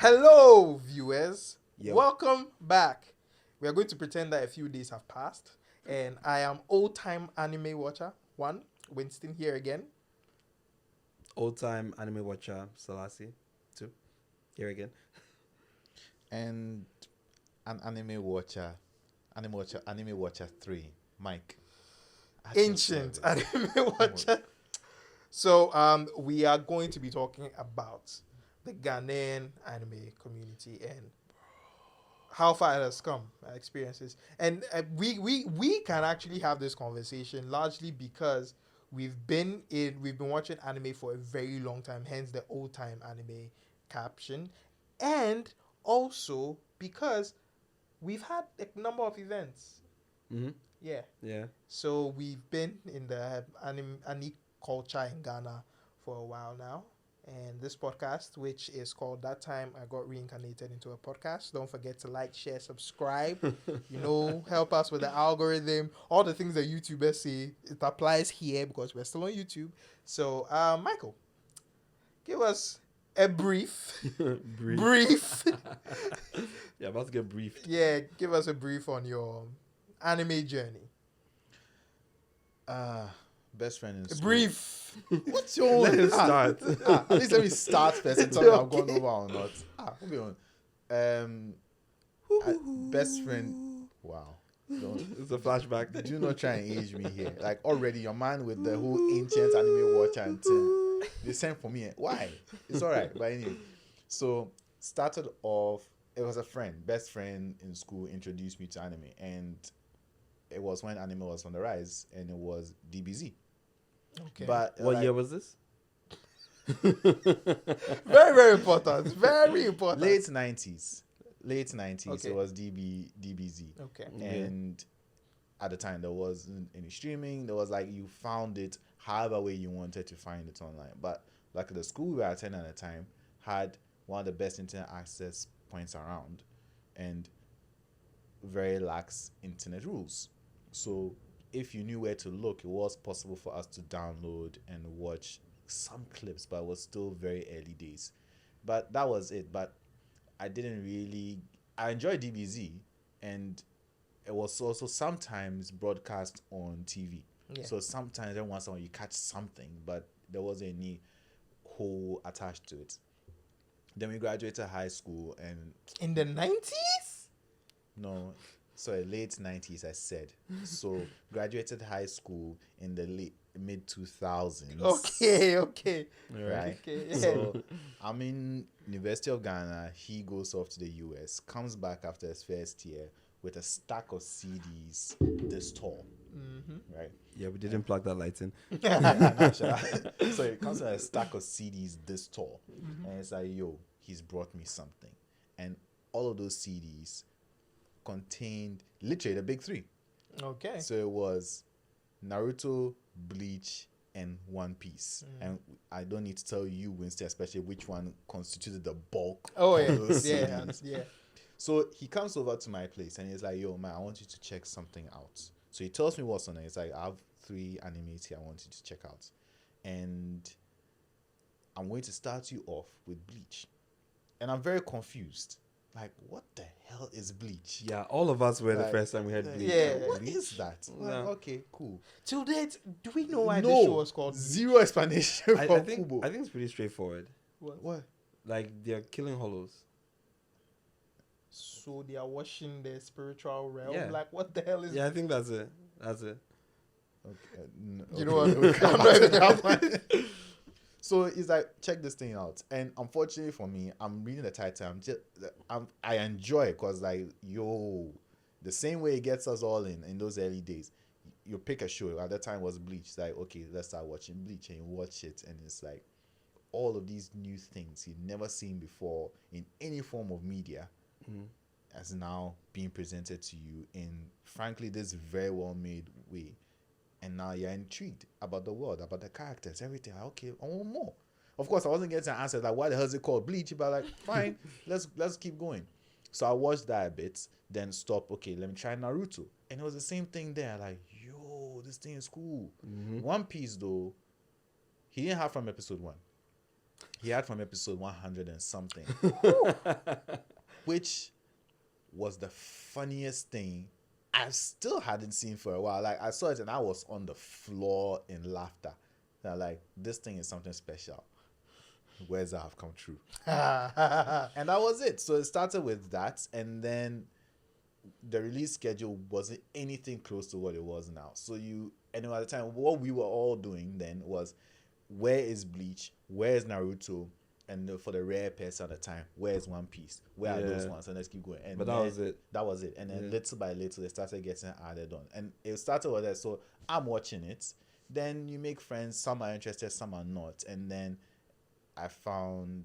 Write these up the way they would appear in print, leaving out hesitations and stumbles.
Hello, viewers. Yo. Welcome back. We are going to pretend that a few days have passed, and I am old-time anime watcher one, Winston here again. Old time anime watcher Selasi. 2. Here again. And an anime watcher 3, Mike. Ancient anime watcher. So, we are going to be talking about the Ghanaian anime community and how far it has come, our experiences, and we can actually have this conversation largely because we've been watching anime for a very long time, hence the old time anime caption, and also because we've had a number of events. Mm-hmm. Yeah. Yeah. So we've been in the anime culture in Ghana for a while now. And this podcast, which is called That Time I Got Reincarnated into a Podcast. Don't forget to like, share, subscribe. Help us with the algorithm. All the things that YouTubers say, it applies here because we're still on YouTube. So, Michael, give us a brief. Brief. Yeah, about to get briefed. Yeah, give us a brief on your anime journey. Best friend in school. Brief. What's your Let him start. At least let me start first and tell you I've gone over or not. Moving on. Best friend. Wow. It's a flashback. Do not try and age me here. Like already your man with the whole ancient anime watcher and thing. They sent for me. Why? It's alright. But anyway. So started off, it was a friend, best friend in school introduced me to anime, and it was when anime was on the rise, and it was DBZ. Okay. But What year was this? Very, very important. Very important. late 90s. Okay. It was DBZ. Okay. And at the time there wasn't any streaming. There was like you found it however way you wanted to find it online. But like the school we were attending at the time had one of the best internet access points around and very lax internet rules. So if you knew where to look, it was possible for us to download and watch some clips, but it was still very early days. But that was it. But I enjoyed DBZ, and it was also sometimes broadcast on TV. Yeah. So sometimes every once in a while you catch something, but there wasn't any whole attached to it. Then we graduated high school, and In the 90s? no, sorry, late 90s, I said. So graduated high school in the mid 2000s. Okay. Right. Okay, yeah. So I'm in University of Ghana. He goes off to the US, comes back after his first year with a stack of CDs this tall. Mm-hmm. Right. Yeah, we didn't plug that light in. So it comes with a stack of CDs this tall. And it's like, yo, he's brought me something. And all of those CDs contained literally the big three. Okay. So it was Naruto, Bleach, and One Piece. And I don't need to tell you, Winston, especially which one constituted the bulk Oh, of yeah. those Yeah. CDs. Yeah. So he comes over to my place and he's like, yo, man, I want you to check something out. So he tells me what's on it. He's like, I have 3 animes here I want you to check out. And I'm going to start you off with Bleach. And I'm very confused. Like, what the hell is Bleach? Yeah, all of us were the Like, first time we had Bleach. Yeah. What is that? No. Like, okay, cool. Till date, do we know why No, this show was called? zero explanation I from think Kubo. it's pretty straightforward. What? Like they're killing hollows. So they are washing the spiritual realm. Yeah. Like, what the hell is? Yeah, I think that's it. That's it. Okay, You know what? okay. I'm not even that one. So he's like, check this thing out. And unfortunately for me, I'm reading the title. I enjoy it because like, yo, the same way it gets us all in those early days. You pick a show. At that time was Bleach. It's like, okay, let's start watching Bleach, and you watch it, and it's like all of these new things you've never seen before in any form of media. As now being presented to you in, frankly, this very well made way. And now you're intrigued about the world, about the characters, everything. Like, okay, I want more. Of course, I wasn't getting an answer like, why the hell is it called Bleach? But like, fine, let's keep going. So I watched that a bit, then stop. Okay, let me try Naruto. And it was the same thing there. Like, yo, this thing is cool. One Piece, though, he didn't have from episode 1. he had from episode 100 and something, which was the funniest thing I still hadn't seen for a while. Like, I saw it and I was on the floor in laughter. That like, this thing is something special. Where's that have come true? And that was it. So it started with that, and then the release schedule wasn't anything close to what it was now. So at the time, what we were all doing then was, where is Bleach? Where is Naruto? And for the rare person at the time, where's One Piece? Where are those ones? And let's keep going. And But that was it. That was it. And then little by little, it started getting added on. And it started with that. So I'm watching it. Then you make friends. Some are interested, some are not. And then I found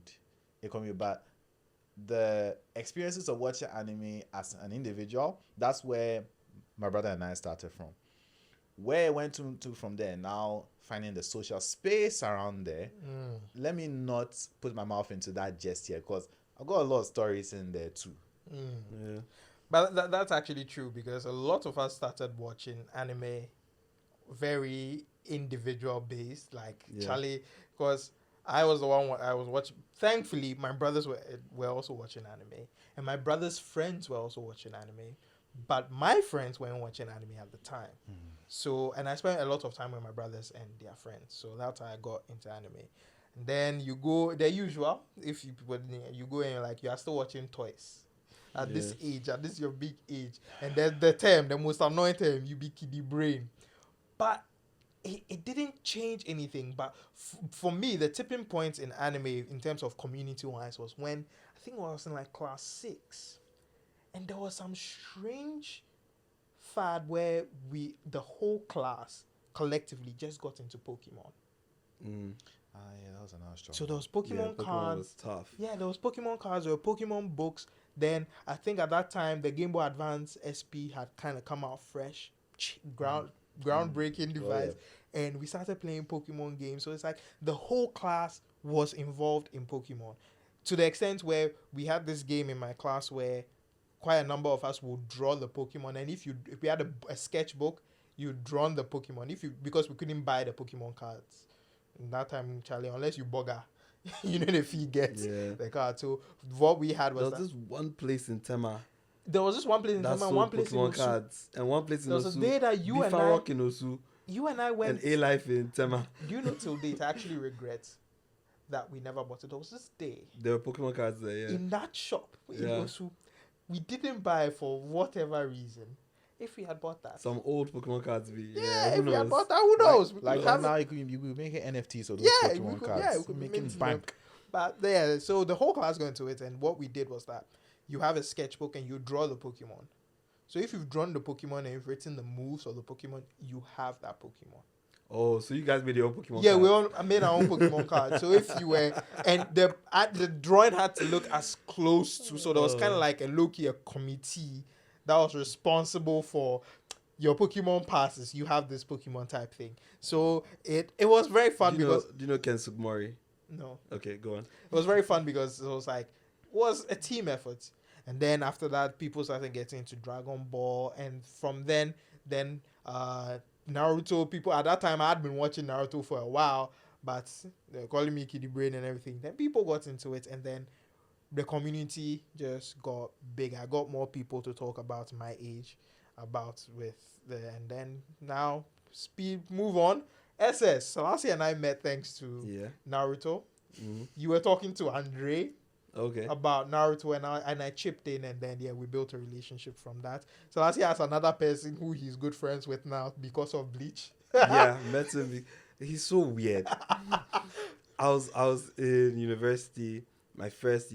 it coming about the experiences of watching anime as an individual. That's where my brother and I started from. Where it went to from there, now finding the social space around there. Let me not put my mouth into that just yet, because I've got a lot of stories in there too. Yeah. But that's actually true, because a lot of us started watching anime very individual based, like Charlie, because I was the one I was watching. Thankfully, my brothers were also watching anime, and my brother's friends were also watching anime, but my friends weren't watching anime at the time. So, and I spent a lot of time with my brothers and their friends. So that's how I got into anime. And then you go the usual. If you go and you're like, you are still watching toys at this age, at this your big age, and then the most annoying term, you be kiddie brain. But it didn't change anything. But for me, the tipping point in anime in terms of community wise was when I think I was in like class 6, and there was some strange fad where the whole class collectively just got into Pokemon. Yeah, that was another strong. So there was Pokemon Pokemon cards. was tough. Yeah, there was Pokemon cards. There were Pokemon books. Then I think at that time the Game Boy Advance SP had kind of come out fresh, groundbreaking device, and we started playing Pokemon games. So it's like the whole class was involved in Pokemon, to the extent where we had this game in my class where quite a number of us would draw the Pokemon, and if we had a sketchbook, you'd drawn the Pokemon. Because we couldn't buy the Pokemon cards in that time, Charlie, unless you bugger, the fee gets the card. So what we had was this one place in Tema there was this one place in that Tema, sold one place Pokemon in Osu. cards, and one place in There Osu. was a day that you and I Rock in Osu, went. and A Life in Tema. Do you know till date I actually regret that we never bought it. There was this day There were Pokemon cards there. in that shop in Yeah. Osu, we didn't buy for whatever reason. If we had bought that, Some old Pokemon cards be. yeah, who if we had knows? bought that, who knows? We Like could have now, it. you could make an NFT, so those Yeah, Pokemon we could, cards. yeah, we could making mint them. bank. But yeah, so the whole class got into it, and what we did was that you have a sketchbook and you draw the Pokemon. So if you've drawn the Pokemon and you've written the moves of the Pokemon, you have that Pokemon. Oh, so you guys made your own Pokemon Yeah, cards. we all made our own Pokemon card. So if you were, and the drawing had to look as close to, so there was kind of like a low-key a committee that was responsible for your Pokemon passes. You have this Pokemon type thing. So it was very fun do because you know Ken Sugmori? no, Okay, go on. it was very fun because it was was a team effort. And then after that, people started getting into Dragon Ball, and from then Naruto. People at that time I had been watching Naruto for a while, but they were calling me Kiddie Brain and everything. Then people got into it, and then the community just got bigger. I got more people to talk about my age and then now move on. Selasi and I met thanks to Naruto. Mm-hmm. You were talking to Andre Okay. about Naruto, and I chipped in, and then we built a relationship from that. So Selasi has another person who he's good friends with now because of Bleach. Yeah, met him. He's so weird. I was in university, my first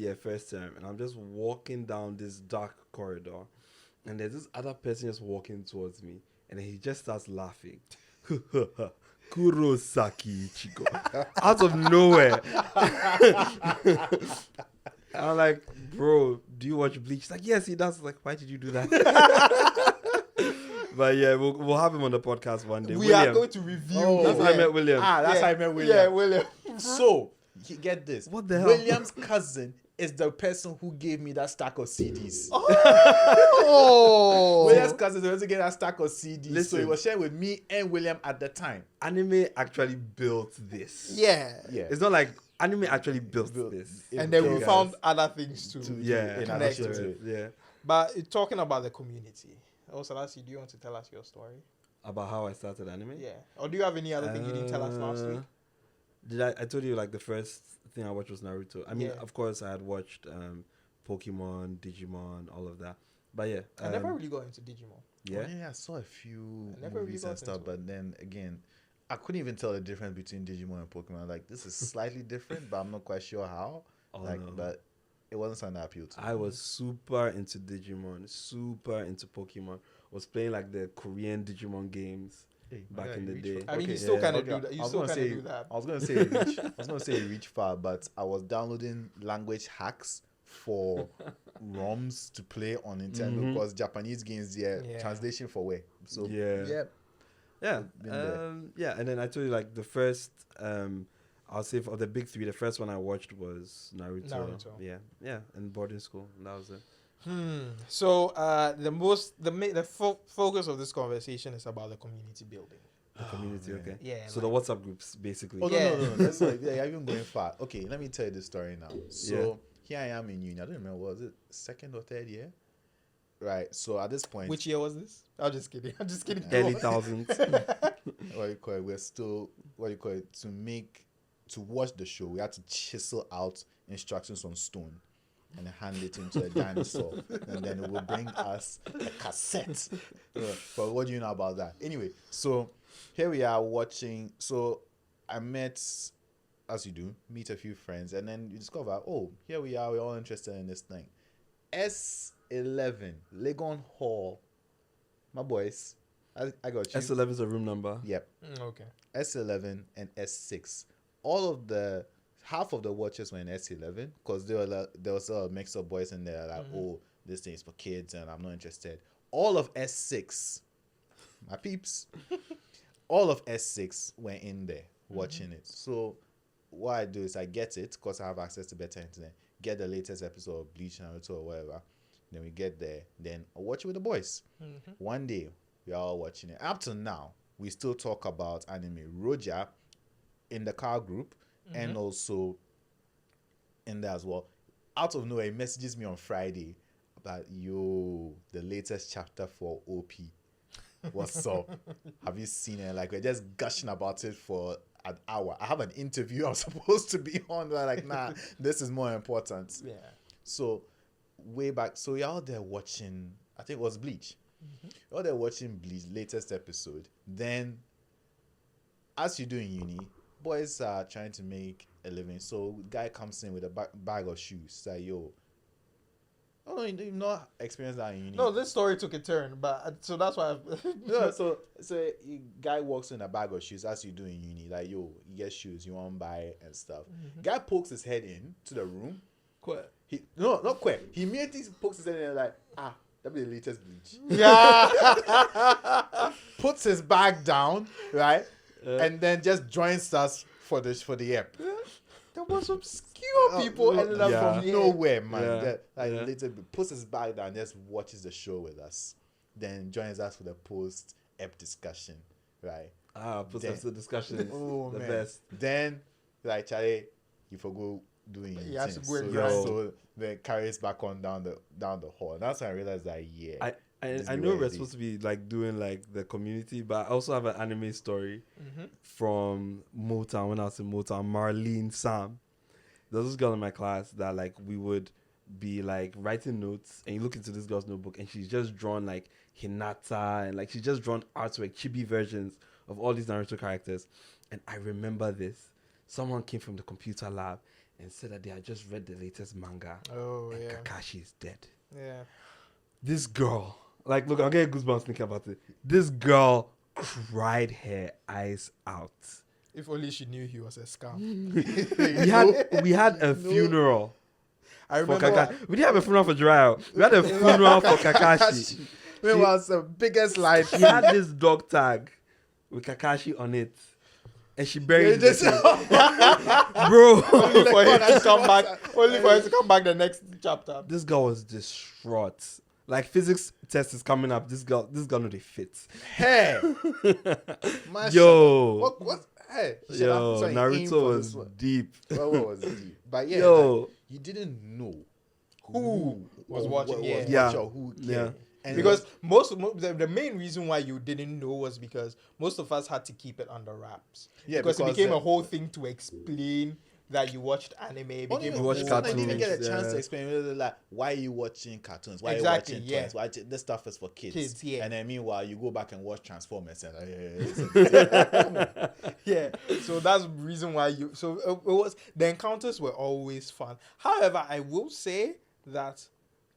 term, and I'm just walking down this dark corridor, and there's this other person just walking towards me, and then he just starts laughing. Kurosaki Ichigo. Out of nowhere. I'm like, bro, do you watch Bleach? He's like, yes, he does. Like, why did you do that? But yeah, we'll have him on the podcast one day. We are going to review. That's how I met William. That's how I met William. Yeah, William. So, get this. What the hell? William's cousin is the person who gave me that stack of CDs. Oh. William's cousin is the person who gave that stack of CDs. So Listen. he was sharing with me and William at the time. Anime actually built this. Yeah. Yeah. It's not like Anime actually built Built- this. it And then we built found other things too. Yeah, in connect addition to to it. yeah. But talking about the community, Selasi, do you want to tell us your story? About how I started anime. Yeah. Or do you have any other thing you didn't tell us last week? Did I told you like the first thing I watched was Naruto. I mean, Yeah. of course, I had watched Pokemon, Digimon, all of that. But yeah, I never really got into Digimon. yeah. Oh, yeah, I saw a few I never really movies got and stuff, into it. but then again, I couldn't even tell the difference between Digimon and Pokemon. Like, this is slightly different, but I'm not quite sure how. Oh, Like, no. but it wasn't something that appealed to me. I was super into Digimon, super into Pokemon. Was playing like the Korean Digimon games back Yeah, in the you reach day. for- I mean, you Okay, still yeah, kind of okay. do that. You I was still gonna kind of say- do that. I was gonna say reach. I was gonna say reach far, but I was downloading language hacks for ROMs to play on Nintendo Mhm. because Japanese games, Yeah. translation for where. So Yeah. yeah, Yeah, Been there. yeah, and then I told you like the first, I'll say of the big three, the first one I watched was Naruto. Naruto. Yeah, in boarding school, and that was it. So the focus of this conversation is about the community building. The community, man. okay. Yeah. So the WhatsApp groups, basically. Oh, Yeah. no. That's not, yeah, you're even going far. Okay, let me tell you the story now. So Yeah. here I am in uni. I don't remember, was it second or third year? Right. So at this point, Which year was this? I'm just kidding. I'm just kidding. Early thousands. what you call it? We're still what you call it to watch the show. We had to chisel out instructions on stone and hand it into a dinosaur, and then it will bring us a cassette. But what do you know about that? Anyway, so here we are watching. So I met, as you do, meet a few friends, and then you discover, oh, here we are. We're all interested in this thing. S11 Legon Hall, my boys. I got you. S11 is a room number. Yep. Okay. S11 and S6. Half of the watchers were in S11 because there was a mix of boys in there like, oh, this thing is for kids and I'm not interested. All of S6, my peeps, all of S6 were in there watching it. So what I do is I get it because I have access to better internet. Get the latest episode of Bleach, Naruto, or whatever. Then we get there. Then I watch it with the boys. One day we are all watching it. Up to now, we still talk about anime. Roger in the car group and also in there as well. Out of nowhere, he messages me on Friday about the latest chapter for OP. What's up? Have you seen it? Like, we're just gushing about it for an hour. I have an interview I'm supposed to be on. We're like, nah, this is more important. Yeah. So way back, so you're out there watching, I think it was Bleach. You're out there watching Bleach, latest episode. Then, as you do in uni, boys are trying to make a living. So guy comes in with a bag of shoes. Like, yo, oh no, you've not experienced that in uni. No, this story took a turn, but so that's why. No, so a guy walks in a bag of shoes as you do in uni. Like, yo, you get shoes, you want to buy it and stuff. Guy pokes his head in to the room. No, not quick. He immediately pokes his head in and like, that'll be the latest Bleach. Yeah. Puts his bag down, right? And then just joins us for the app. There was obscure people ended up Yeah. from here. Nowhere, man. Yeah. Later puts his bag down, just watches the show with us. Then joins us for the post-app discussion, right? Put Then- us to discussion. Oh, The man. best. Then, like, Charlie, you forgo doing He has to things. go and so, grind. so then carries back on down the hall. That's when I realized that, yeah. This I be know where we're it is. supposed to be like doing like the community, but I also have an anime story from Motown when I was in Motown. Marlene Sam, there was this girl in my class that like we would be like writing notes, and you look into this girl's notebook, and she's just drawn like Hinata and like she's just drawn artwork, chibi versions of all these Naruto characters. And I remember this. Someone came from the computer lab and said that they had just read the latest manga. Oh and yeah. Kakashi is dead. Yeah. This girl, like, look, I'm getting goosebumps thinking about it. This girl cried her eyes out. If only she knew he was a scam. We had a funeral I for remember. Kakashi. We didn't have a funeral for Jiraiya. We had a funeral for Kakashi. It was the biggest lie. She had this dog tag with Kakashi on it, and she buried Just- it. Bro, Only for him to come back. Only for him to come back the next chapter. this girl was distraught. Like, physics test is coming up. This girl know they fit. Hey, Masha. Yo. What? Hey, you should have- Yo, so you aim Naruto for was this one. deep. What was it? But yeah, Yo. like, you didn't know Who was or watching, what yeah. was Yeah. watching or who Yeah. cared. And Because the main reason why you didn't know was because most of us had to keep it under wraps. Yeah, because it because, became a whole thing to explain that you watched anime. It only became a watch whole sometimes I didn't even cartoons, get a chance to yeah. explain like why are you watching cartoons, why Exactly, are you yeah. watching toys, why this stuff is for kids. Kids, yeah. And then meanwhile you go back and watch Transformers and like, Yeah, so that's the reason why you. So it was the encounters were always fun. However, I will say that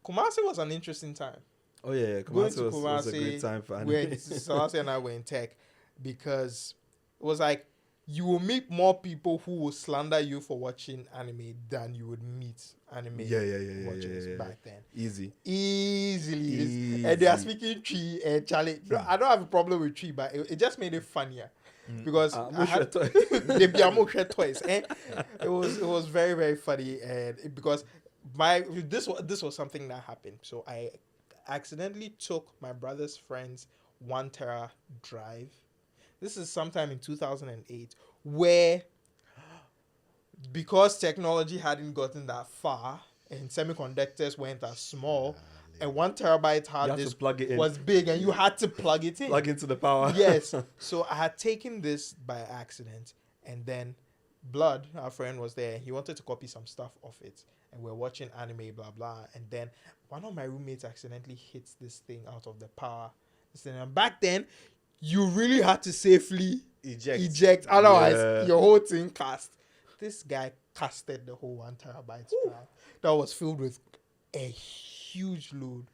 Kumasi was an interesting time. Oh yeah, Going Kumasi to was a Kumasi great time for when anime. Selasi and I were in tech, because it was like you will meet more people who will slander you for watching anime than you would meet anime Yeah, watchers yeah. back then. Easy. Easily. And they are Easy. speaking Tree and Charlie. No, I don't have a problem with Tree, but it just made it funnier. Because I had the Biamo toys. And it was very, very funny. And because this was something that happened. So I accidentally took my brother's friend's 1 tera drive. This is sometime in 2008, where because technology hadn't gotten that far and semiconductors weren't as small, and 1 terabyte hard had to disk plug it in. was big, and you had to plug it in. Plug into the power. Yes. So I had taken this by accident, and then Blood, our friend, was there. He wanted to copy some stuff off it, and we're watching anime, blah blah. And then one of my roommates accidentally hits this thing out of the power. And back then, you really had to safely eject. Otherwise, Yeah. your whole thing cast. This guy casted the whole 1 terabyte drive that was filled with a huge load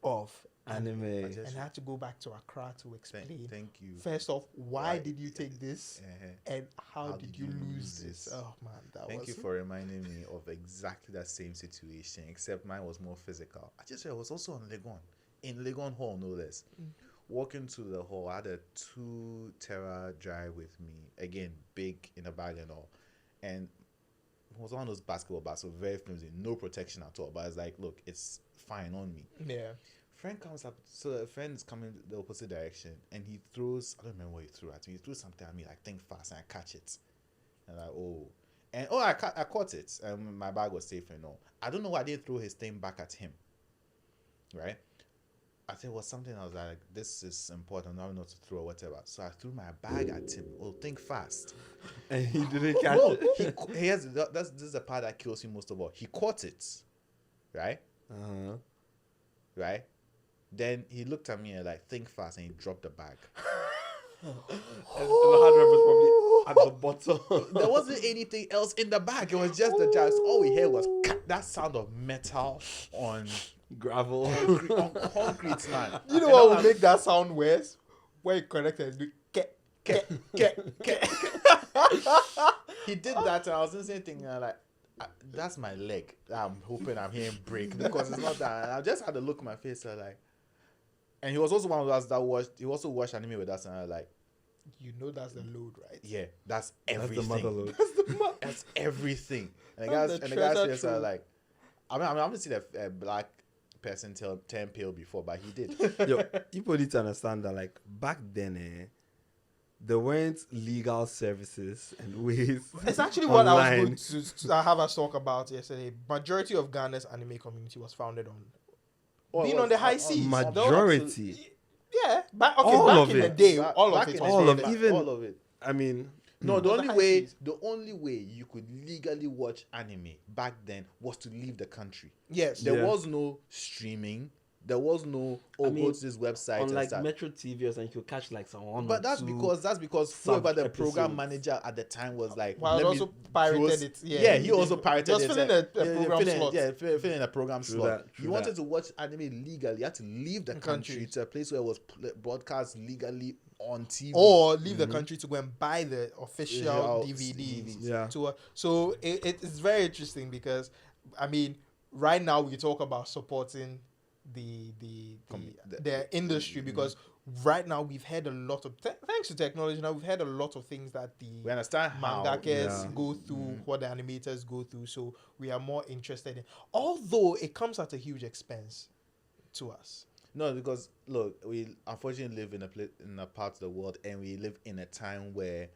of Anime. and I had to go back to Accra to explain. Thank you. First off, why Why- did you take this, and how did you lose this? Oh man, that Thank was you for reminding me of exactly that same situation, except mine was more physical. I just said it was also on Legon, in Legon Hall, no less. Walking to the hall, I had a 2 tera drive with me. Again, big in a bag and all. And it was one of those basketball bags, so very flimsy, no protection at all. But it's like, look, it's fine on me. yeah. Friend comes up, so a friend is coming the opposite direction, and he throws, I don't remember what he threw at me. He threw something at me, like, think fast, and I catch it. And like, oh. And I caught it, and my bag was safe and all. I don't know why I didn't throw his thing back at him. Right? I said, well, something I was like, this is important, I don't know what to throw or whatever. So I threw my bag at him. Oh, think fast. And he didn't catch No, it. he has, this is the part that kills him most of all. He caught it. Right? Uh-huh. Right? Then he looked at me and like, think fast, and he dropped the bag. And the hard drive was probably at the bottom. There wasn't anything else in the bag. It was just the drive. So all we heard was that sound of metal on Gravel. concrete, man. You know And what all would I'm- make that sound worse? When you connect it, do ke. He did that, and I was just thinking, like, that's my leg. I'm hoping I'm hearing break because it's not that. And I just had to look at my face, and like, and he was also one of us that watched. He also watched anime with us, and I was like, You know that's the load, right? yeah, that's That's everything. the mother load. That's everything. And the That's guys, the and the guys treasure face are trove. like, I haven't seen a black person turn pale before, but he did. Yo, people need to understand that, like, back then, there weren't legal services and ways. It's actually what I online. was going to have us talk about yesterday. Majority of Ghana's anime community was founded on being on the high seas. Majority. Yeah, back All back of in the it. day, Back- all back of it. in was all the of day, back. even- all of it. I mean, No, the On the only high way, seas. the only way you could legally watch anime back then was to leave the country. Yes. There Yeah. was no streaming. There was no I go mean, to this website on and like stuff. Metro TV or something, you could catch like someone. But that's because whoever the program sub-episodes. manager at the time was like, Well, let also me pirated throw- it. Yeah, he also pirated Just it. filling a program slot. filling a program True slot. that, true You wanted that. to watch anime legally, you had to leave the country Country. to a place where it was broadcast legally on TV. Or leave the country to go and buy the official Yeah, DVDs. Yeah. So it's very interesting because, I mean, right now we talk about supporting the industry because right now we've had a lot of thanks to technology. Now we've had a lot of things that the we understand how. mangakas Yeah. go through, what the animators go through. So we are more interested in, although it comes at a huge expense to us. No, because look, we unfortunately live in a part of the world, and we live in a time where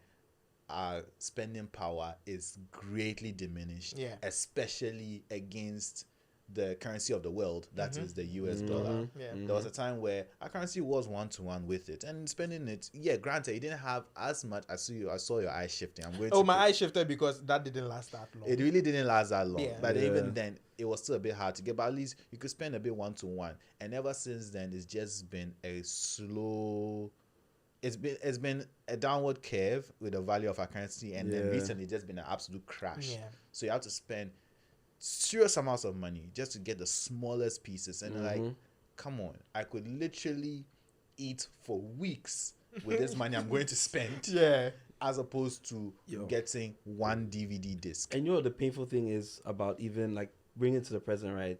our spending power is greatly diminished, Yeah. especially against the currency of the world, that is the US dollar. Yeah. There was a time where our currency was 1-to-1 with it, and spending it, yeah, granted, you didn't have as much as you. I saw your eyes shifting. I'm going Oh, to my eyes shifted because that didn't last that long. it really didn't last that long. Yeah. But Yeah. even then, it was still a bit hard to get. But at least you could spend a bit 1-to-1. And ever since then, it's just been a slow. It's been a downward curve with the value of our currency, and then Yeah. recently just been an absolute crash. Yeah. So you have to spend serious amounts of money just to get the smallest pieces. And like, come on, I could literally eat for weeks with this money I'm going to spend. Yeah. As opposed to Yo. getting one DVD disc. And you know what the painful thing is about even like bringing it to the present, right?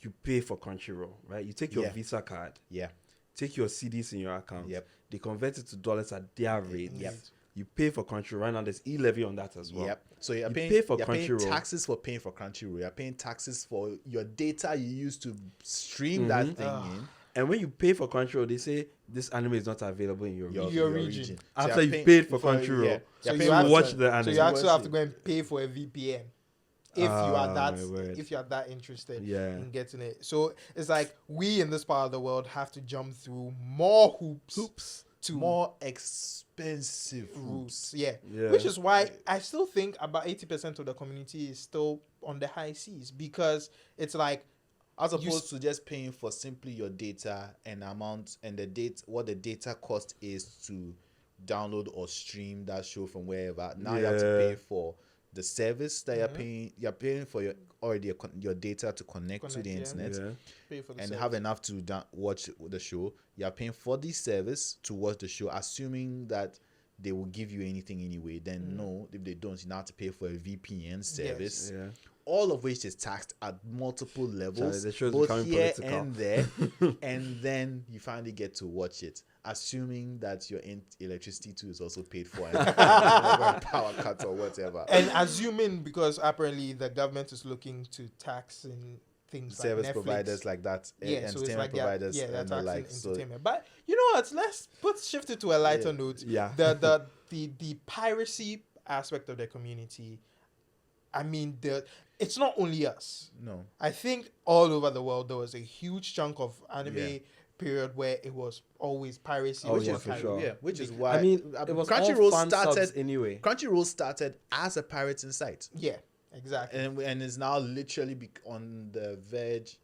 You pay for Crunchyroll, right? You take your Yeah. Visa card, Yeah. take your CDs in your account. Yep. They convert it to dollars at their rate. Yep. You pay for Crunchyroll. Right now, there's e-levy on that as well. Yep. So you're You paying, pay for you're paying Crunchyroll. taxes for paying for Crunchyroll. You're paying taxes for your data you use to stream that thing in. And when you pay for Crunchyroll, they say this anime is not available in your region. Your region. So After you're you've paying paid for Crunchyroll, yeah, So you're you paying have for- watch the anime. So you actually Watch have it. to go and pay for a VPN if you are Ah, that my word. if you are that interested Yeah. in getting it. So it's like we in this part of the world have to jump through more hoops to more expensive routes. routes. Yeah. Yeah. Which is why I still think about 80% of the community is still on the high seas because it's like As You opposed to just paying for simply your data and amount and the date, what the data cost is to download or stream that show from wherever. Now you have to Yeah. pay for the service that you're paying. You're paying for your data to connect to the Connect, yeah. internet. Yeah. pay for the And service. have enough to watch the show. You're paying for the service to watch the show, assuming that they will give you anything anyway. Then no, if they don't, you now have to pay for a VPN service. Yeah. All of which is taxed at multiple levels, the show's both becoming here political. and there, and then you finally get to watch it, assuming that your electricity too is also paid for, and power cuts or whatever. And assuming because apparently the government is looking to tax in things Service like Netflix. providers like that, Yeah, so it's entertainment like providers, they're and the taxing like. So entertainment. But you know what? Let's shift it to a lighter note. Yeah. The piracy aspect of the community. I mean, it's not only us. no, I think all over the world there was a huge chunk of anime Yeah. period where it was always piracy. Oh, which yeah, is for pirate. sure. yeah, which is why I mean, it was Crunchyroll all fan started. subs anyway. Crunchyroll started as a pirating site, Yeah, exactly. and is now literally on the verge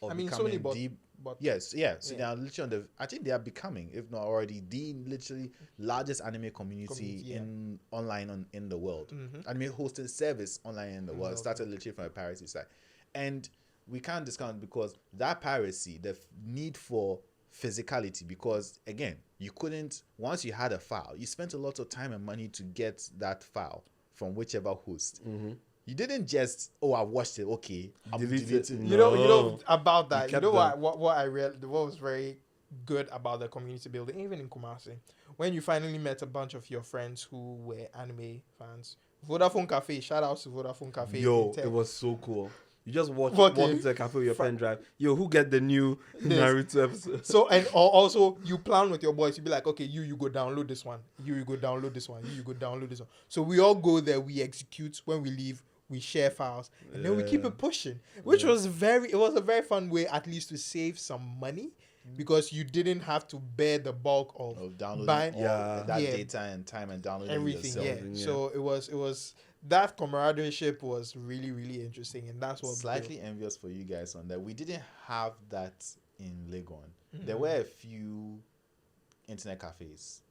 of I mean, becoming Sony bought- the but yes, yeah. So Yeah. they are literally on the. I think they are becoming, if not already, the literally largest anime community Community, yeah. in online in the world. Mhm. Anime hosting service online in the world world. started literally from a piracy site, and we can't discount because that piracy, the need for physicality, because again, you couldn't once you had a file, you spent a lot of time and money to get that file from whichever host. You didn't just I watched it, okay, I'm Delete it. deleting. You know No. about that. You kept know them. what I read. What was very good about the community building, even in Kumasi, when you finally met a bunch of your friends who were anime fans. Vodafone Cafe, shout out to Vodafone Cafe. Yo, in Tech. it was so cool. You just walk Fucking- into a cafe with your pen drive. Yo, who get the new Naruto episode? So and also you plan with your boys. You be like, okay, you go download this one. You go download this one. You go download this one. So we all go there. We execute. When we leave, we share files, and then we keep Yeah. it pushing. Which was it was a very fun way, at least, to save some money. Because you didn't have to bear the bulk of Of downloading buying all Yeah. that Yeah. data and time and downloading everything. yourself. Yeah. Yeah. So it was that camaraderie was really interesting, and that's what Slightly envious for you guys on that. We didn't have that in Legon. Mm-hmm. There were a few internet cafes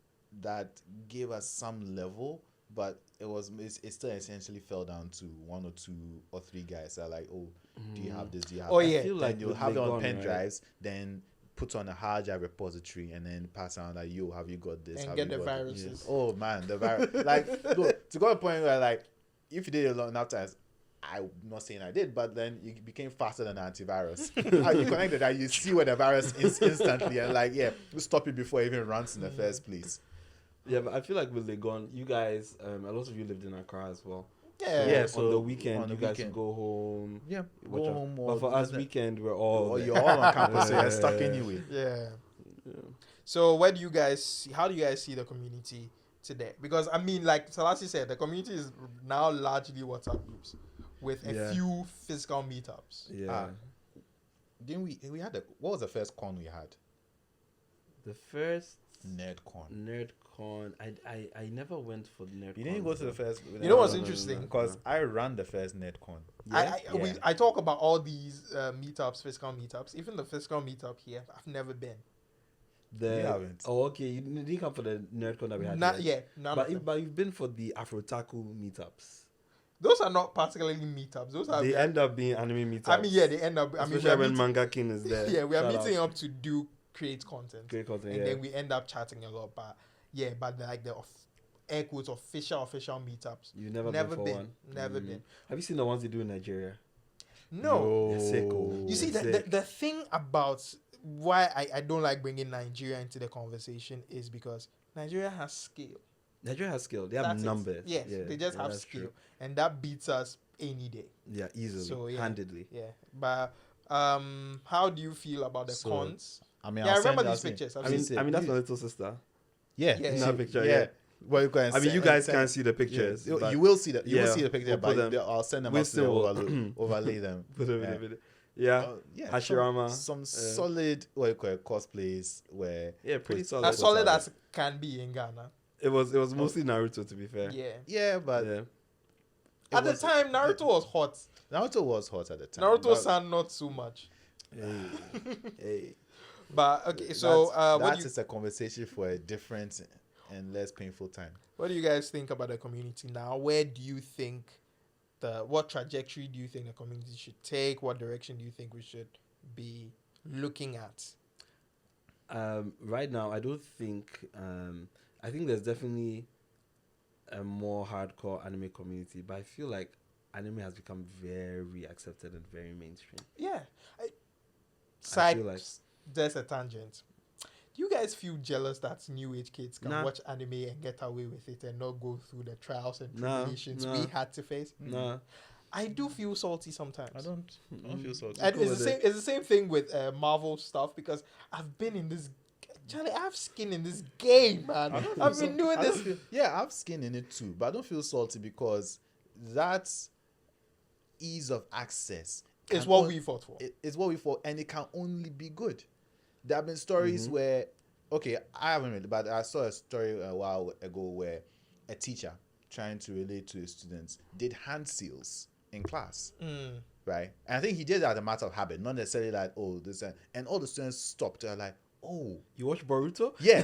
that gave us some level, but it still essentially fell down to one or two or three guys that are like, oh, do you have this? Do you have Oh, that? yeah. I feel Then like you'll with have it on Legon, pen right? drives, then put on a hard drive repository, and then pass around like, yo, have you got this? and Have get you the got viruses. Oh man, the virus. Like, look, to go to a point where like, if you did it enough times, I'm not saying I did, but then you became faster than antivirus. You connected that, you see where the virus is instantly, and like, yeah, we'll stop it before it even runs in the first place. Yeah, but I feel like with Legon, you guys, a lot of you lived in Accra as well. Yeah. Yeah, on so the weekend, on the you guys weekend- would go home. Yeah, watch go us. home. But for us, weekend, we're all. or there. you're all on campus, so you're stuck Yeah. anyway. Yeah. So how do you guys see the community to there? Because I mean, like Selasi said, the community is now largely WhatsApp groups with a Yeah. few physical meetups. Yeah. Didn't we had what was the first con we had? The first NerdCon. NerdCon, I never went for the NerdCon. You didn't go to the first. You know what's No, no, no, interesting? no. Because I ran the first NerdCon. I talk about all these meetups, physical meetups. Even the physical meetup here, I've never been. You haven't. Oh, okay. You didn't come for the NerdCon that we had. Not here. yet. None But of them. but you've been for the Afrotaku meetups. Those are not particularly meetups. Those are. They end up being anime meetups. I mean, yeah, they end up. I mean, Especially we are when meeting, Manga King is there. yeah, we are Shout meeting out. up to do create content, Great content. and Yeah. then we end up chatting a lot. But yeah, but like the air quotes official meetups. You've never, Never been for been. one. Never Mm. been. Have you seen the ones they do in Nigeria? No. They're sick, oh. You see, It's the sick. the thing about why I don't like bringing Nigeria into the conversation is because Nigeria has scale. Nigeria has skill. They have That's it. numbers. Yes, Yeah, they just yeah, have that's skill, true. and that beats us any day. Yeah, easily, So, yeah. handedly. Yeah, but how do you feel about the So, cons? I mean, Yeah, I I'll remember send- I'll these send- pictures. I I've mean, seen. that's my little sister. Yeah, Yeah, In yeah. that picture, yeah. Well, you can I mean, send- you guys send- can't see the pictures. You, but you will see that. You will yeah, see the picture, we'll put but them- I'll send them Winston out will- to overlay them. put them in Yeah. the video. Yeah, Yeah, Hashirama. some solid what you call it, cosplays where yeah, pretty As solid. as solid solid. as can be in Ghana. It was mostly Naruto, to be fair. Yeah. but Yeah. it At the was- time, Naruto was hot. Naruto was hot at the time. Naruto-san not so much. Hey, hey. But okay, so that is a conversation for a different and less painful time. what do you guys think about the community now? Where do you think what trajectory do you think the community should take? What direction do you think we should be looking at? Right now, I don't think. I think there's definitely a more hardcore anime community, but I feel like anime has become very accepted and very mainstream. Yeah. I Side, feel like- there's a tangent. Do you guys feel jealous that new age kids can Nah. watch anime and get away with it and not go through the trials and Nah, tribulations nah. we had to face? Nah, I do feel salty sometimes. I don't feel so. And Cool it's the with same. It's the same thing with Marvel stuff because I've been in this. Charlie, I have skin in this game, man. I've been doing this. Yeah, I have skin in it too, but I don't feel salty because that ease of access It's can what on- we fought for. It's what we fought, and it can only be good. There have been stories Mm-hmm. where, okay, I haven't really, but I saw a story a while ago where a teacher trying to relate to his students did hand seals in class, right? And I think he did that as a matter of habit, not necessarily like, oh, this, and all the students stopped. They're like, oh, you watch Boruto? yeah.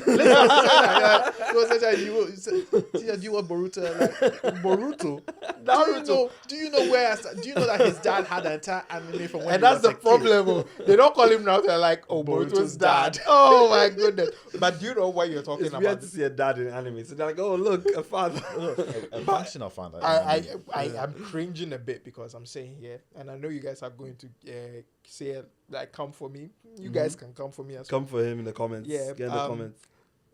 Do you want Boruto? Like, Boruto? Do you know where? Do you know that his dad had an entire anime from when And he that's was the a kid? problem. Oh. They don't call him now. They're like, oh, Boruto's Boruto's dad. dad. Oh my goodness. But do you know what you're talking It's about? weird to see a dad in anime. So they're like, oh, look, a father. A functional father. I am cringing a bit because I'm saying here, and I know you guys are going to say like, come for me. You guys can come for me as well. Come for him in the comments. Yeah, Get in the comments.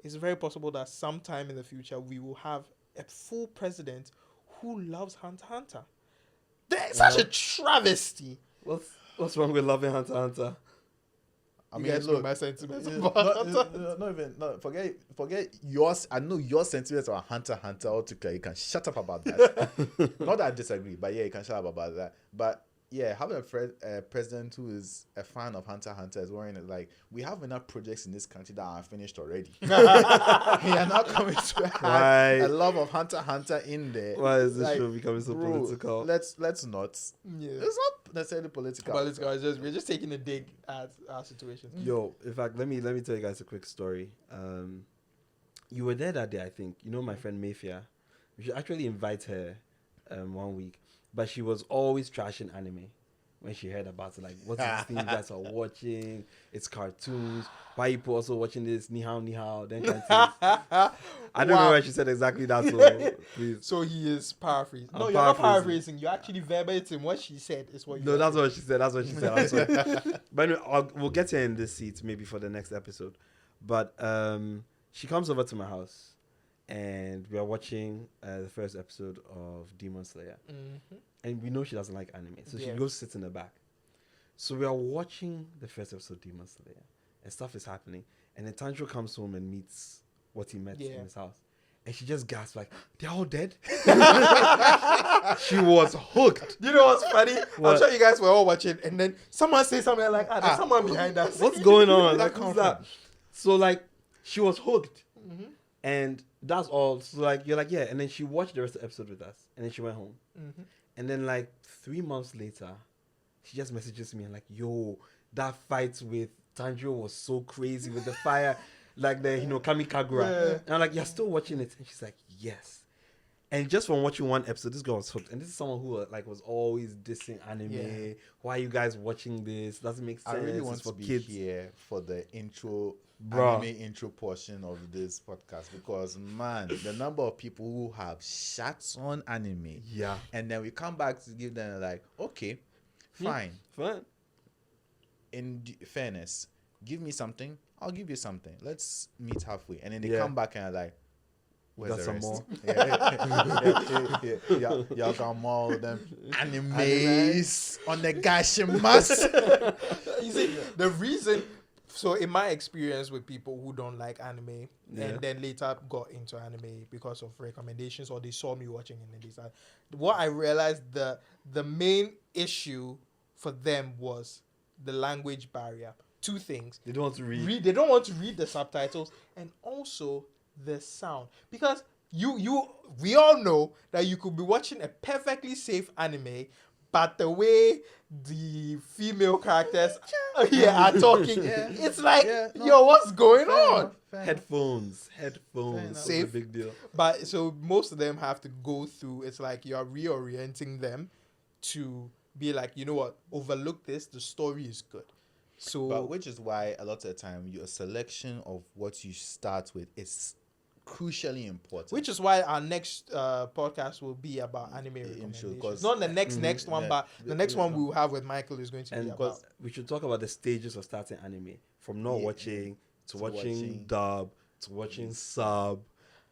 It's very possible that sometime in the future we will have a full president who loves Hunter x Hunter. That's such a travesty. What's wrong with loving Hunter x Hunter? I You mean, guys know look, my sentiments it's about Hunter. not even. No, forget yours. I know your sentiments about Hunter x Hunter altogether. You can shut up about that. Not that I disagree, but yeah, you can shut up about that. But yeah, having a president who is a fan of Hunter x Hunter is worrying. Like, we have enough projects in this country that are finished already. We are not coming to Why? have a love of Hunter x Hunter in there. Why is this Like, show becoming so bro, political? Let's not. Yeah. It's not necessarily political. But we're just taking a dig at our situation. Yo, in fact, let me tell you guys a quick story. You were there that day, I think. You know my friend Mayfair. We should actually invite her 1 week. But she was always trashing anime when she heard about it. Like, what's this thing you guys are watching? It's cartoons. Why you people also watching this? Ni hao, ni hao. Then kind of things. I don't know Wow. where she said exactly that, so please. So he is paraphrasing. I'm No, you're not paraphrasing. paraphrasing. You're actually verbatim. What she said is what you No, that's what she said. That's what she said. That's what. But anyway, we'll get her in this seat maybe for the next episode. But she comes over to my house, and we are watching the first episode of Demon Slayer. Mhm. And we know she doesn't like anime, so she Yeah. goes sit in the back. So we are watching the first episode of Demon Slayer, and stuff is happening. And then Tanjiro comes home and meets what he met Yeah. in his house, and she just gasped like, "They're all dead." She was hooked. You know what's funny? I'm What? sure you guys were all watching, and then someone say something like, there's someone behind us. What's going on? Where Like, that come who's that? from? So like, she was hooked, Mm-hmm. and that's all. So like, you're like, yeah, and then she watched the rest of the episode with us, and then she went home, Mm-hmm. and then like 3 months later, she just messages me and like, "Yo, that fight with Tanjiro was so crazy with the fire, like the Kamikagura." Yeah. And I'm like, "You're still watching it?" And she's like, "Yes." And just from watching one episode, this girl was hooked. And this is someone who like was always dissing anime. Yeah. Why are you guys watching this? Doesn't make sense. I really It's want for to be kids. here for the intro, Bruh. anime intro portion of this podcast because man, the number of people who have shots on anime, Yeah. and then we come back to give them like, okay, fine. Fun. In fairness, give me something, I'll give you something. Let's meet halfway, and then they Yeah. come back and are like, We where's got the some rest? more. Y'all got all them animes on the gashimas. You see, the reason, so in my experience with people who don't like anime Yeah. and then later got into anime because of recommendations or they saw me watching and then they started, what I realized the main issue for them was the language barrier. Two things. They don't want to read. They don't want to read the subtitles and also the sound, because we all know that you could be watching a perfectly safe anime, but the way the female characters are talking, it's like, yo, what's going on? Headphones. enough. That's a Safe. big deal. But so most of them have to go through, it's like you're reorienting them to be like, you know what, overlook this, the story is good. So But which is why a lot of the time your selection of what you start with is crucially important. which is why our next podcast will be about anime Intro, recommendations. 'cause- Not the next one, yeah. but the next one Yeah. we will have with Michael is going to And be because about. we should talk about the stages of starting anime, from not Yeah. watching to To watching watching. dub to watching sub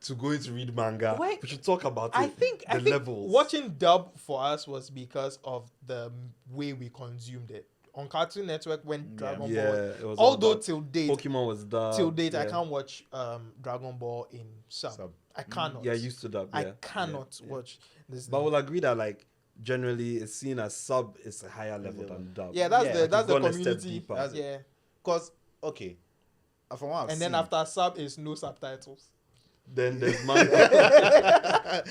to going to read manga. Wait, we should talk about it. I think the levels. watching dub for us was because of the way we consumed it. On Cartoon Network when Dragon yeah, Ball, it was all although about- till date Pokemon was dub. I yeah. can't watch Dragon Ball in sub. Sub. I cannot. Yeah, used to dub. I yeah, cannot yeah. watch this. But we'll agree that like generally it's seen as sub is a higher level than dub. yeah, that's Yeah, the like that's you've the gone a step community. deeper. Yeah, Because okay, from what I've and seen, then after sub is no subtitles. Then there's manga.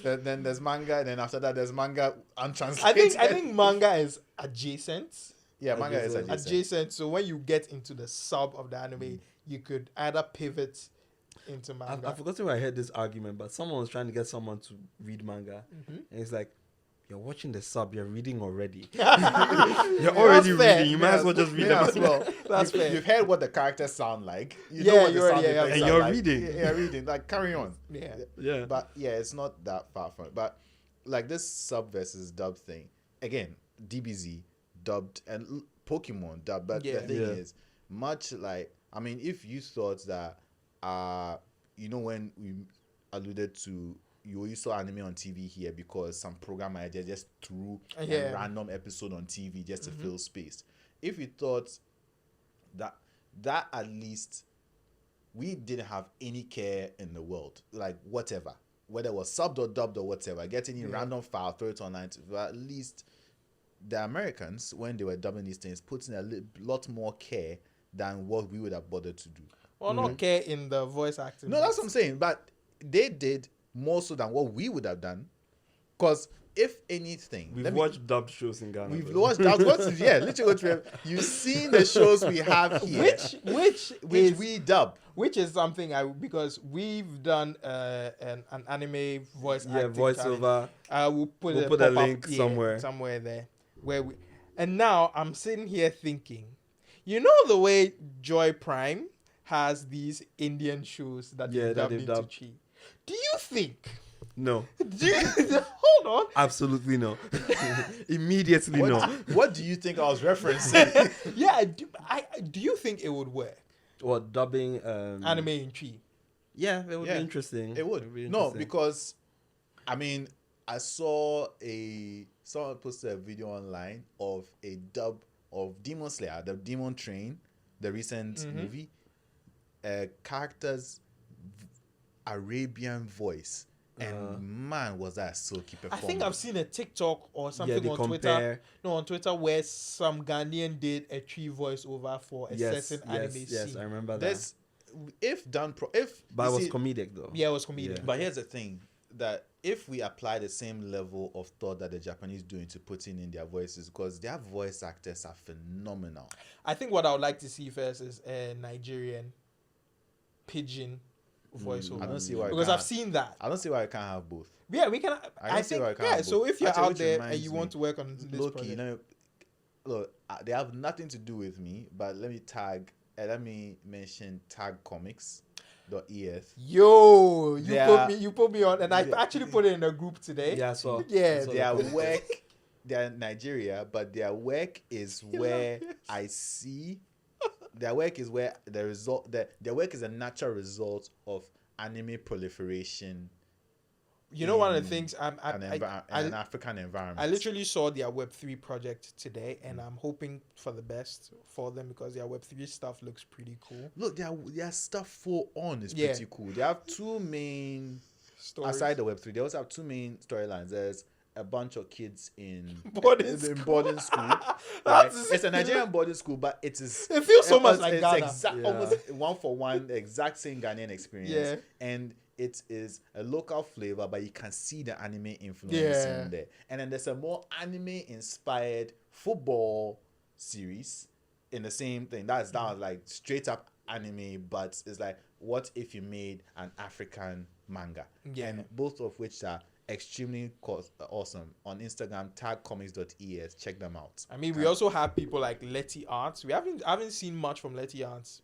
then there's manga, and then after that there's manga untranslated. I think manga is adjacent. yeah, manga is Adjacent. Adjacent. So when you get into the sub of the anime, you could either pivot into manga. I've forgotten where I heard this argument, but someone was trying to get someone to read manga, and it's like, you're watching the sub, you're reading already. You're already fair. reading. You might as well just read yeah, them. as well. That's fair. You've heard what the characters sound like. You Yeah, know what you the already- sound yeah, effects and are you're like. reading. Yeah, you're reading. Like carry on. Yeah. Yeah. But yeah, it's not that far from it. But like this sub versus dub thing, again, DBZ dubbed and Pokemon dubbed. But Yeah. the thing Yeah. is, much like, I mean, if you thought that, you know, when we alluded to, you saw anime on TV here because some program manager just threw Yeah. a random episode on TV just to fill space. If you thought that at least we didn't have any care in the world, like whatever, whether it was subbed or dubbed or whatever, get any random file, throw it online. But at least the Americans, when they were dubbing these things, put in a lot more care than what we would have bothered to do. Well, not care in the voice acting. No, that's what I'm saying. But they did more so than what we would have done. Because if anything, We've watched dubbed shows in Ghana. we've though. watched. I was going to, yeah, literally. You've seen the shows we have here, which which is we dub. which is something because we've done an anime voice Yeah, acting voiceover. challenge. We'll put We'll a, put a pop-up, link somewhere. there where we. And now I'm sitting here thinking, you know the way Joy Prime has these Indian shows that Yeah, they that dubbed they've into dubbed. Chi. Do you think? No, Do you, hold on. absolutely no. Immediately no. What do you think I was referencing? Yeah, do you think it would work? What dubbing? Anime in Chi. Yeah, it would Yeah, be interesting. It would. be No, interesting. because I mean, I saw someone posted a video online of a dub of Demon Slayer, the Demon Train, the recent movie. Characters Arabian voice, and man, was that silky I performance. think I've seen a TikTok or something they on Twitter. compare. No, on Twitter where some Ghanaian did a tree voiceover for a Yes, certain anime yes, scene. I remember that. This, if done if But you it was see- comedic though. Yeah, it was comedic. Yeah. But here's the thing, that if we apply the same level of thought that the Japanese do into putting in their voices, because their voice actors are phenomenal. I think what I would like to see first is a Nigerian pidgin voiceover. I don't see why because I I've can't- seen that. I don't see why I can't have both. Yeah, we can. I I don't see think. why I can't Yeah. have So both. if you're Actually, out which there and reminds you me, want to work on this Loki, project, you know, look, they have nothing to do with me, but let me mention tagcomics.es. yo, They you put me on, and I they- actually put it in a group today. Yeah, so Yeah, Their work, they're Nigeria, but their work is where I see. Their work is where the result. Their work is a natural result of anime proliferation. You know, one of in the things an African environment. I literally saw their Web3 project today, and I'm hoping for the best for them because their Web3 stuff looks pretty cool. Look, their stuff full on is Yeah. pretty cool. They have two main. Stories. Aside the Web3, they also have two main storylines. There's a bunch of kids in Boarding school. boarding school. Right? That's- It's a Nigerian boarding school, but it is. It feels so much it's- like it's Ghana. Yeah. almost one for one, the exact same Ghanaian experience. Yeah. And it is a local flavor, but you can see the anime influence Yeah. in there. And then there's a more anime-inspired football series in the same thing. That's like straight up anime, but it's like, what if you made an African manga? Yeah. And both of which are extremely awesome. On Instagram, tagcomics.es. Check them out. I mean, we also have people like Letty Arts. I haven't seen much from Letty Arts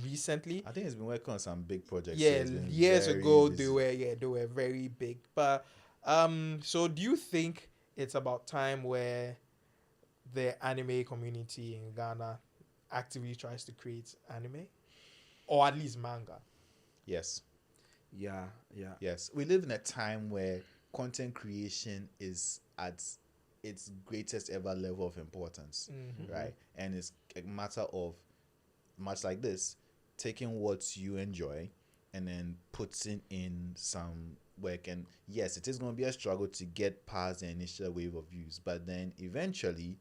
recently. I think it's been working on some big projects. Yeah, It's been years very ago busy. they were very big. But so do you think it's about time where the anime community in Ghana actively tries to create anime, or at least manga? Yes. Yeah. Yes, we live in a time where content creation is at its greatest ever level of importance, right? And it's a matter of, much like this, taking what you enjoy and then putting in some work. And yes, it is going to be a struggle to get past the initial wave of views, but then eventually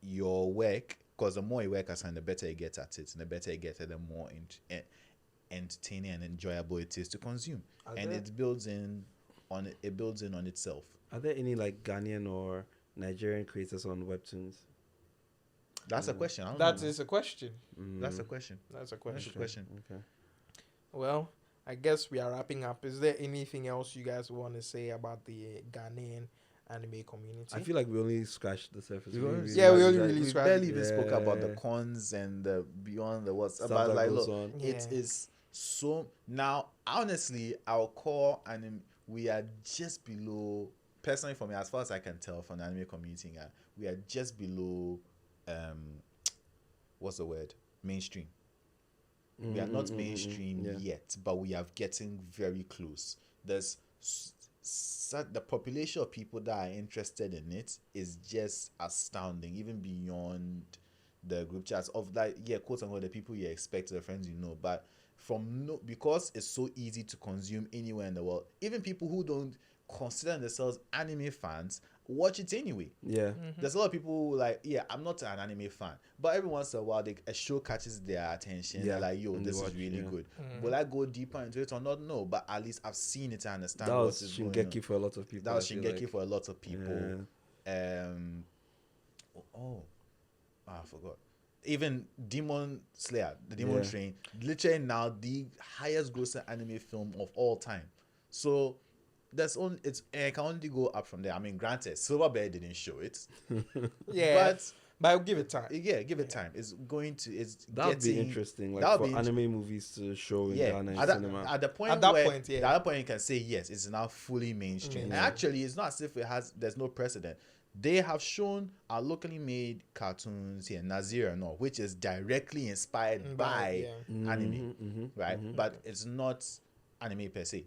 your work, because the more you work as the better you get at it, and the better you get at it, the more entertaining and enjoyable it is to consume. And it builds in on itself. Are there any like Ghanaian or Nigerian creators on webtoons? That's a question. I don't That know. is a question. That's a question. That's a That's a question. question. Okay. Well, I guess we are wrapping up. Is there anything else you guys want to say about the Ghanaian anime community? I feel like we only scratched the surface. We only- Yeah, we only we really scratched barely it. even spoke about the Yeah. cons and the beyond the what's Stuff about. that Like, goes look, on. it Yeah. is so now. Honestly, our core anime, we are just below. Personally, for me, as far as I can tell from the anime community, we are just below. What's the word? Mainstream. We are not mainstream yeah. yet, but we are getting very close. There's the population of people that are interested in it is just astounding, even beyond the group chats of like, yeah, quote unquote, the people you expect, the friends you know. But because it's so easy to consume anywhere in the world, even people who don't consider themselves anime fans watch it anyway. Yeah. There's a lot of people who like, yeah, I'm not an anime fan, but every once in a while a show catches their attention. Yeah, They're like, yo, and they this watch, is really yeah. good. Will I go deeper into it or not? No, but at least I've seen it and understand That what was is going on. Shingeki for a lot of people. That was I feel Shingeki like. for a lot of people. Yeah. I forgot. Even Demon Slayer, the Demon Yeah. Train, literally now the highest grossing anime film of all time. So it can only go up from there. I mean, granted, Silver Bear didn't show it, Yeah, but I'll give it time. yeah, give it time. It's That would be getting- interesting. Like that would for be anime movies to show in yeah, Ghana in at, that, cinema. at the point At that where, point, yeah. at that point you can say yes, it's now fully mainstream. And Yeah. actually, it's not as if there's no precedent. They have shown our locally made cartoons here, Nazir and all, which is directly inspired by yeah. anime, right? But it's not anime per se,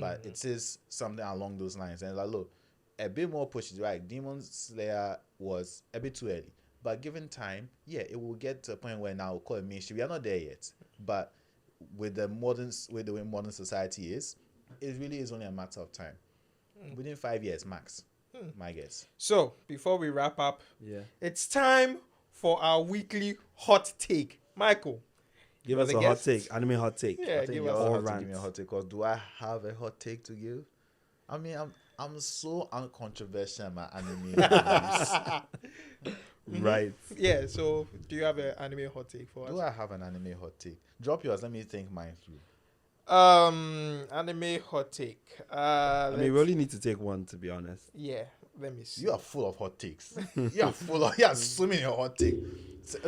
but it is something along those lines. And like, look, a bit more pushes, right? Demon Slayer was a bit too early, but given time, yeah, it will get to a point where now we'll call it mainstream. We are not there yet, but with the way modern society is, it really is only a matter of time. Within 5 years max, my guess. So before we wrap up, Yeah. it's time for our weekly hot take. Michael, Give For us the a hot guests. take. Anime hot take. Yeah, I think give you us all all have to give me a rants. hot take. Cause do I have a hot take to give? I mean, I'm so uncontroversial in my anime reviews. Right. Yeah, so do you have an anime hot take for Do us? I have an anime hot take? Drop yours. Let me think mine through. Anime hot take. I mean, we only need to take one, to be honest. Yeah, let me see. You are full of hot takes. You are swimming in a hot take.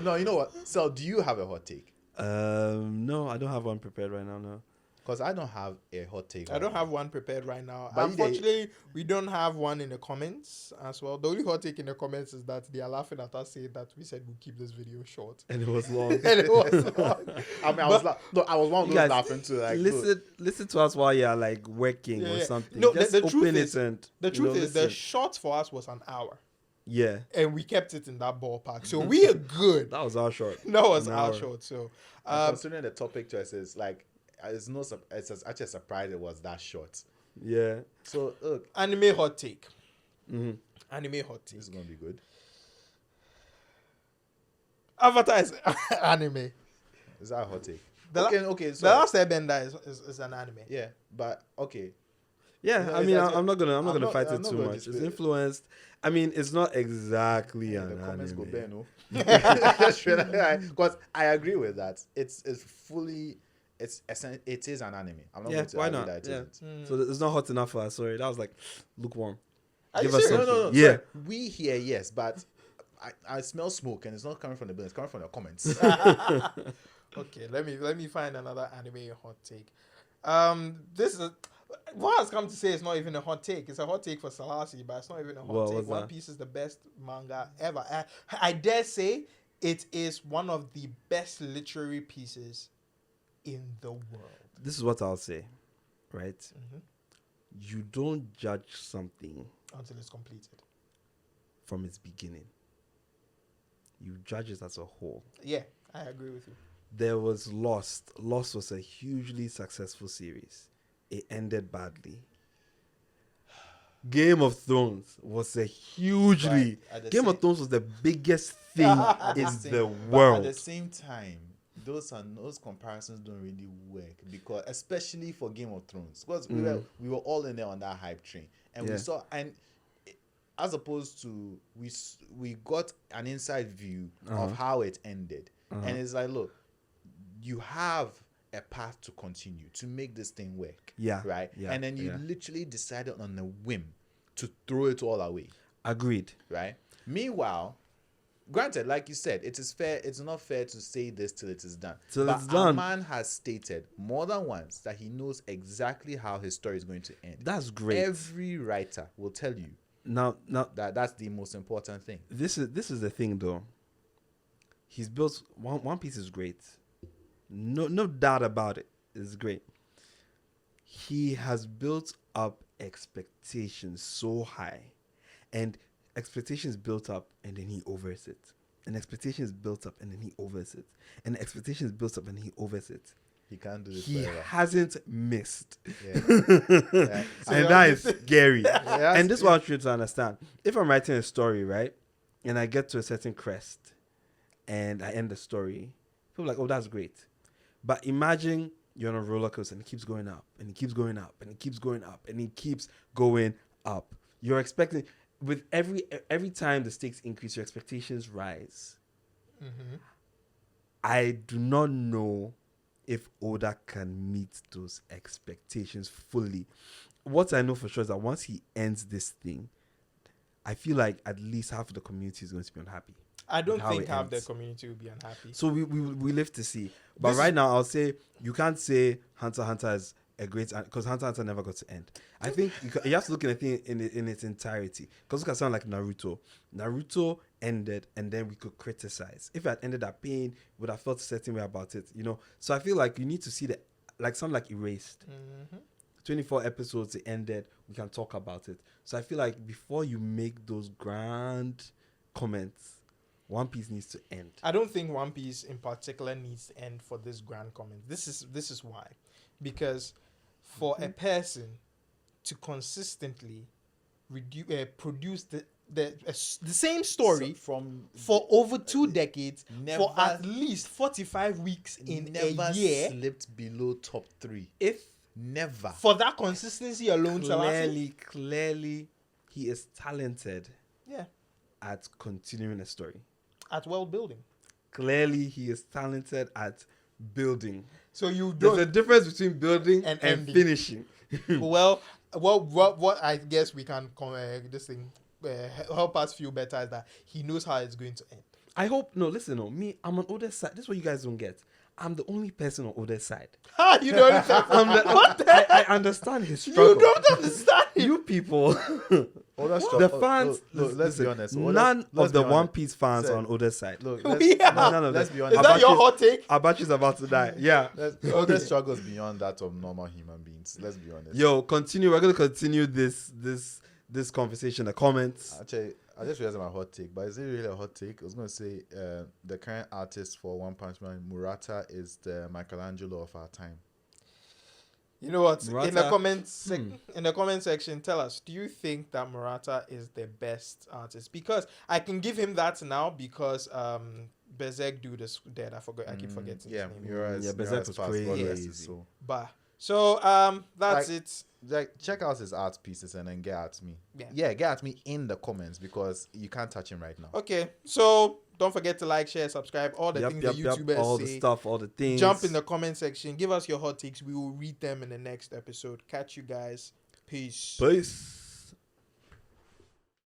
No, you know what? So, do you have a hot take? No, I don't have one prepared right now. No. Because I don't have a hot take. I don't have one prepared right now. But Unfortunately, we don't have one in the comments as well. The only hot take in the comments is that they are laughing at us saying that we said we'll keep this video short. And it was long. And it was long. I mean, I was one of You those guys, laughing too. Like, look, listen to us while you're like working Yeah, or yeah. something. No, Just the truth open is- it and The you truth know, is, the listen. short for us was an hour, Yeah, and we kept it in that ballpark. So we are good. that was our short. That was An our hour. short. So, and considering the topic choices, like, it's actually a surprise it was that short. Yeah. So look, anime hot take. Hmm. Anime hot take. this is gonna be good. Avatar is anime. Is that a hot take? The la- Okay. The So Last Airbender is an anime. yeah, but okay. Yeah, No, I mean, that's- I'm not gonna I'm not- fight I'm it not too gonna much. It's dispute it. influenced. I mean, it's not exactly The an comments go anime. bare, no. Because I agree with that. It is an anime. I'm not Yeah, going to why argue not? that it Yeah. isn't. So it's not hot enough for us. Sorry, that was like lukewarm. Are you Give us serious? something. No. Yeah. Sorry. We here, yes, but I smell smoke and it's not coming from the building. It's coming from the comments. Okay, let me find another anime hot take. This is what I was come to say. It's not even a hot take. It's a hot take for Selasi, but it's not even a hot What take. was One that? Piece is the best manga ever. I dare say it is one of the best literary pieces in the world. This is what I'll say, right? Mhm. You don't judge something Until it's completed. from its beginning. You judge it as a whole. Yeah, I agree with you. There was Lost. Lost was a hugely successful series. It ended badly. Game of Thrones was a hugely... But at the Game same- of Thrones was the biggest thing At in same- the but world. At the same time, those comparisons don't really work because, especially for Game of Thrones, because we were all in there on that hype train, and Yeah. we saw as opposed to we got an inside view of how it ended, and it's like, look, you have a path to continue to make this thing work, Yeah, right, yeah, and then you yeah. literally decided on a whim to throw it all away. Agreed. Right. Meanwhile, granted, like you said, it is fair. It's not fair to say this till it is done. Till but it's done. a man has stated more than once that he knows exactly how his story is going to end. That's great. Every writer will tell you Now, that that's the most important thing. this is the thing though. He's built One Piece is great. No doubt about it. It's great. He has built up expectations so high, and expectations built up, and then he overs it. And expectations built up, and then he overs it. And expectations built up, and he overs it. He can't do this He forever. hasn't missed. Yeah. Yeah. So And you're- that is scary. Yeah, And this is what I'm trying to understand. If I'm writing a story, right, and I get to a certain crest and I end the story, people are like, oh, that's great. But imagine you're on a roller coaster and it keeps going up and it keeps going up and it keeps going up and it keeps going up. You're expecting, with every time the stakes increase, your expectations rise. Mm-hmm. I do not know if Oda can meet those expectations fully. What I know for sure is that once he ends this thing, I feel like at least half of the community is going to be unhappy. I don't How think it half the ends. community will be unhappy. So we live to see. But This right is- now, I'll say you can't say Hunter x Hunter is a great, because Hunter x Hunter never got to end. I think you have to look at the thing in its entirety. Because look at something like Naruto. Naruto ended, and then we could criticize. If it had ended at pain, we would have felt a certain way about it. So I feel like you need to see the, like something like Erased. Mm-hmm. 24 episodes, it ended. We can talk about it. So I feel like before you make those grand comments, One Piece needs to end. I don't think One Piece in particular needs to end for this grand comment. This is why, because for a person to consistently produce the same story for over 2 decades for at least 45 weeks in a year, slipped below top 3. If Never. for that consistency alone, Selasi, clearly, he is talented yeah, at continuing a story. at world building. Clearly, he is talented at building. So you There's don't. a difference between building And and ending. finishing. Well, what I guess we can help us feel better is that he knows how it's going to end. I hope. No, listen. No, me. I'm on older side. This is what you guys don't get. I'm the only person on older side. You don't understand. I understand his struggle. You don't understand it. You people, the fans. Let's be honest. None Let's of the be One honest. Piece fans Say- are on older side. Look, Yeah. None of let's them. be honest. Is that your Abachi's- hot take? Abachi's about to die. Yeah. Older struggles beyond that of normal human beings. Let's be honest. Yo, continue. We're gonna continue this conversation. The comments. Actually, I just realized my hot take, but is it really a hot take? I was going to say the current artist for One Punch Man, Murata, is the Michelangelo of our time. You know what? Murata- In the comment section, tell us: do you think that Murata is the best artist? Because I can give him that now because Berserk dude is dead. I keep forgetting Yeah, his name. Mura's, Yeah, Berserk Mura's was past, crazy. God rest his Yes. soul. But so that's Like- it. Like, check out his art pieces and then get at me. Yeah. Get at me in the comments because you can't touch him right now. Okay, so don't forget to like, share, subscribe, all the things the YouTubers all say. the stuff, all the things. Jump in the comment section. Give us your hot takes. We will read them in the next episode. Catch you guys. Peace. Peace.